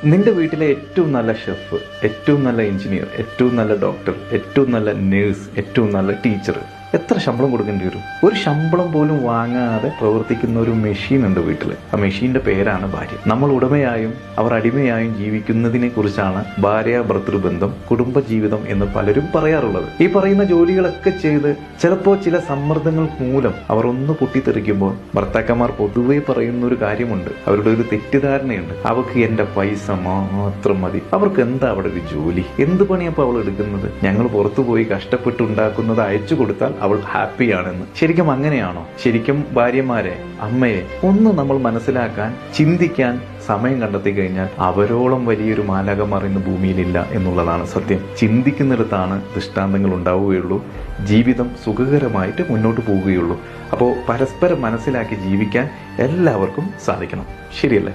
നിന്റെ വീട്ടിലെ ഏറ്റവും നല്ല ഷെഫ്, ഏറ്റവും നല്ല എഞ്ചിനീയർ, ഏറ്റവും നല്ല ഡോക്ടർ, ഏറ്റവും നല്ല നേഴ്സ്, ഏറ്റവും നല്ല ടീച്ചർ എത്ര ശമ്പളം കൊടുക്കേണ്ടി വരും? ഒരു ശമ്പളം പോലും വാങ്ങാതെ പ്രവർത്തിക്കുന്ന ഒരു മെഷീൻ ഉണ്ട് വീട്ടിൽ. ആ മെഷീന്റെ പേരാണ് ഭാര്യ. നമ്മൾ ഉടമയായും അവർ അടിമയായും ജീവിക്കുന്നതിനെ കുറിച്ചാണ് ഭാര്യ ഭർതൃബന്ധം, കുടുംബജീവിതം എന്ന് പലരും പറയാറുള്ളത്. ഈ പറയുന്ന ജോലികളൊക്കെ ചെയ്ത് ചിലപ്പോൾ ചില സമ്മർദ്ദങ്ങൾ മൂലം അവർ ഒന്ന് പൊട്ടിത്തെറിക്കുമ്പോൾ ഭർത്താക്കന്മാർ പൊതുവെ പറയുന്ന ഒരു കാര്യമുണ്ട്, അവരുടെ ഒരു തെറ്റിദ്ധാരണയുണ്ട്. അവർക്ക് എന്റെ പൈസ മാത്രം മതി, അവർക്ക് എന്താ അവിടെ ഒരു ജോലി, എന്ത് പണിയപ്പോൾ അവൾ എടുക്കുന്നത്, ഞങ്ങൾ പുറത്തു പോയി കഷ്ടപ്പെട്ടുണ്ടാക്കുന്നത് അയച്ചു കൊടുത്താൽ അവൾ ഹാപ്പിയാണെന്ന്. ശരിക്കും അങ്ങനെയാണോ? ശരിക്കും ഭാര്യമാരെ, അമ്മയെ ഒന്ന് നമ്മൾ മനസ്സിലാക്കാൻ, ചിന്തിക്കാൻ സമയം കണ്ടെത്തി കഴിഞ്ഞാൽ അവരോളം വലിയൊരു മാലാഖമാർ ഇന്ന് ഭൂമിയിലില്ല എന്നുള്ളതാണ് സത്യം. ചിന്തിക്കുന്നിടത്താണ് ദൃഷ്ടാന്തങ്ങൾ ഉണ്ടാവുകയുള്ളൂ, ജീവിതം സുഖകരമായിട്ട് മുന്നോട്ട് പോവുകയുള്ളൂ. അപ്പോൾ പരസ്പരം മനസ്സിലാക്കി ജീവിക്കാൻ എല്ലാവർക്കും സാധിക്കണം. ശരിയല്ലേ?